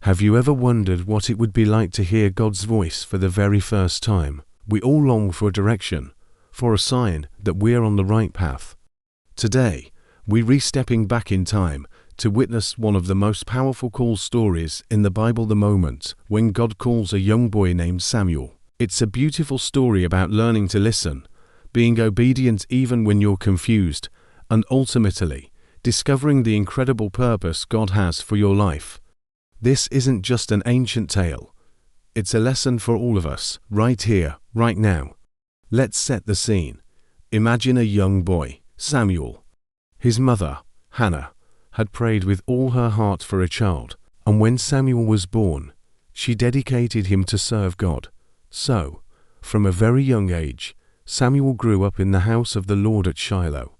Have you ever wondered what it would be like to hear God's voice for the very first time? We all long for a direction, for a sign that we're on the right path. Today, we're stepping back in time to witness one of the most powerful call stories in the Bible, the moment when God calls a young boy named Samuel. It's a beautiful story about learning to listen, being obedient even when you're confused, and ultimately, discovering the incredible purpose God has for your life. This isn't just an ancient tale. It's a lesson for all of us, right here, right now. Let's set the scene. Imagine a young boy, Samuel. His mother, Hannah, had prayed with all her heart for a child, and when Samuel was born, she dedicated him to serve God. So, from a very young age, Samuel grew up in the house of the Lord at Shiloh.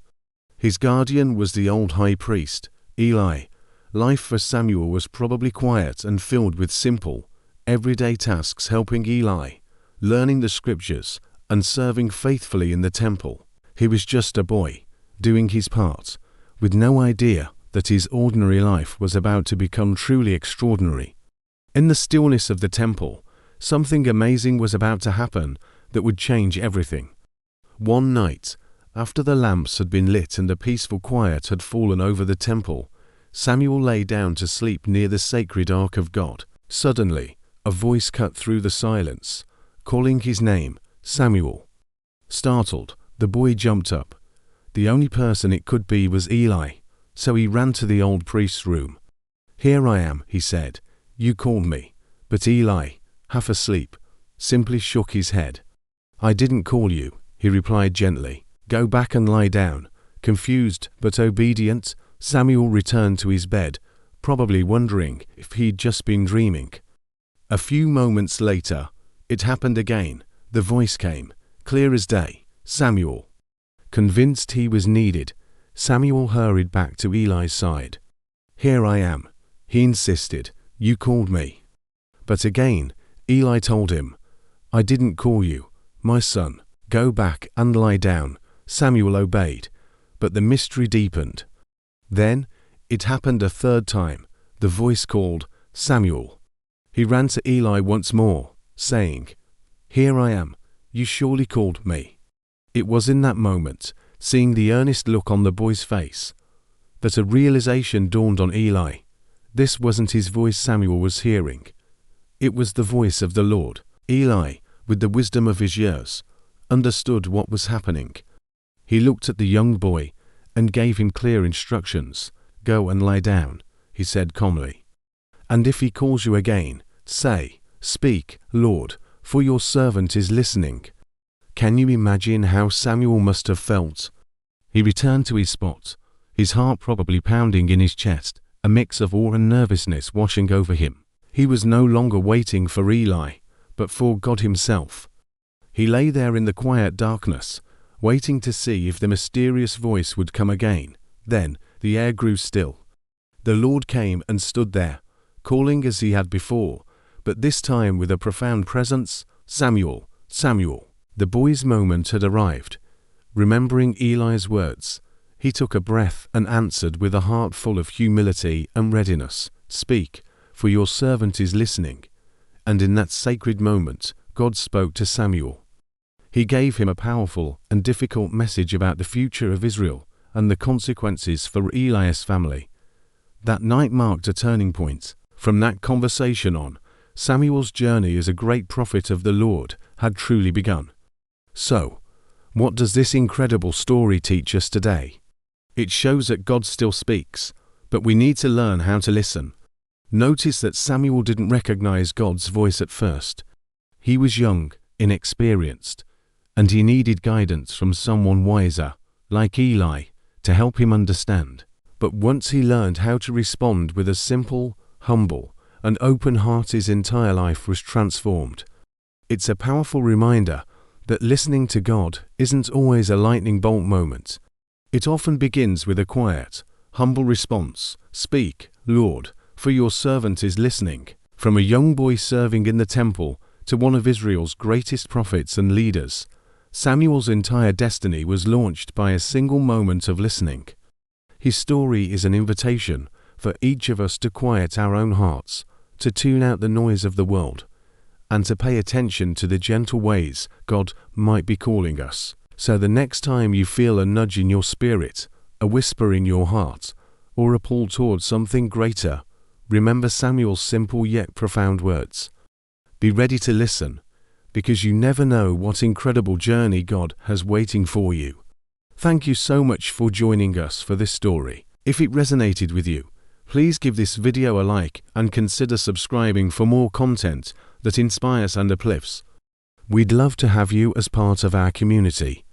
His guardian was the old high priest, Eli. Life for Samuel was probably quiet and filled with simple, everyday tasks, helping Eli, learning the scriptures, and serving faithfully in the temple. He was just a boy, doing his part, with no idea that his ordinary life was about to become truly extraordinary. In the stillness of the temple, something amazing was about to happen that would change everything. One night, after the lamps had been lit and a peaceful quiet had fallen over the temple, Samuel lay down to sleep near the sacred ark of God. Suddenly, a voice cut through the silence, calling his name, Samuel. Startled, the boy jumped up. The only person it could be was Eli, so he ran to the old priest's room. "Here I am," he said. "You called me." But Eli, half asleep, simply shook his head. "I didn't call you," he replied gently. "Go back and lie down." Confused but obedient, Samuel returned to his bed, probably wondering if he'd just been dreaming. A few moments later, it happened again. The voice came, clear as day, "Samuel." Convinced he was needed, Samuel hurried back to Eli's side. "Here I am," he insisted. "You called me." But again, Eli told him, "I didn't call you, my son. Go back and lie down." Samuel obeyed, but the mystery deepened. Then, it happened a third time. The voice called, "Samuel." He ran to Eli once more, saying, "Here I am. You surely called me." It was in that moment, seeing the earnest look on the boy's face, that a realization dawned on Eli. This wasn't his voice Samuel was hearing. It was the voice of the Lord. Eli, with the wisdom of his years, understood what was happening. He looked at the young boy and gave him clear instructions. "Go and lie down," he said calmly. "And if he calls you again, say, 'Speak, Lord, for your servant is listening.'" Can you imagine how Samuel must have felt? He returned to his spot, his heart probably pounding in his chest, a mix of awe and nervousness washing over him. He was no longer waiting for Eli, but for God himself. He lay there in the quiet darkness, waiting to see if the mysterious voice would come again. Then, the air grew still. The Lord came and stood there, calling as he had before, but this time with a profound presence, "Samuel, Samuel." The boy's moment had arrived. Remembering Eli's words, he took a breath and answered with a heart full of humility and readiness, "Speak, for your servant is listening." And in that sacred moment, God spoke to Samuel. He gave him a powerful and difficult message about the future of Israel and the consequences for Eli's family. That night marked a turning point. From that conversation on, Samuel's journey as a great prophet of the Lord had truly begun. So, what does this incredible story teach us today? It shows that God still speaks, but we need to learn how to listen. Notice that Samuel didn't recognize God's voice at first. He was young, inexperienced, and he needed guidance from someone wiser, like Eli, to help him understand. But once he learned how to respond with a simple, humble, and open heart, his entire life was transformed. It's a powerful reminder that listening to God isn't always a lightning bolt moment. It often begins with a quiet, humble response. "Speak, Lord, for your servant is listening." From a young boy serving in the temple to one of Israel's greatest prophets and leaders, Samuel's entire destiny was launched by a single moment of listening. His story is an invitation for each of us to quiet our own hearts, to tune out the noise of the world, and to pay attention to the gentle ways God might be calling us. So the next time you feel a nudge in your spirit, a whisper in your heart, or a pull towards something greater, remember Samuel's simple yet profound words. Be ready to listen, because you never know what incredible journey God has waiting for you. Thank you so much for joining us for this story. If it resonated with you, please give this video a like and consider subscribing for more content that inspires and uplifts. We'd love to have you as part of our community.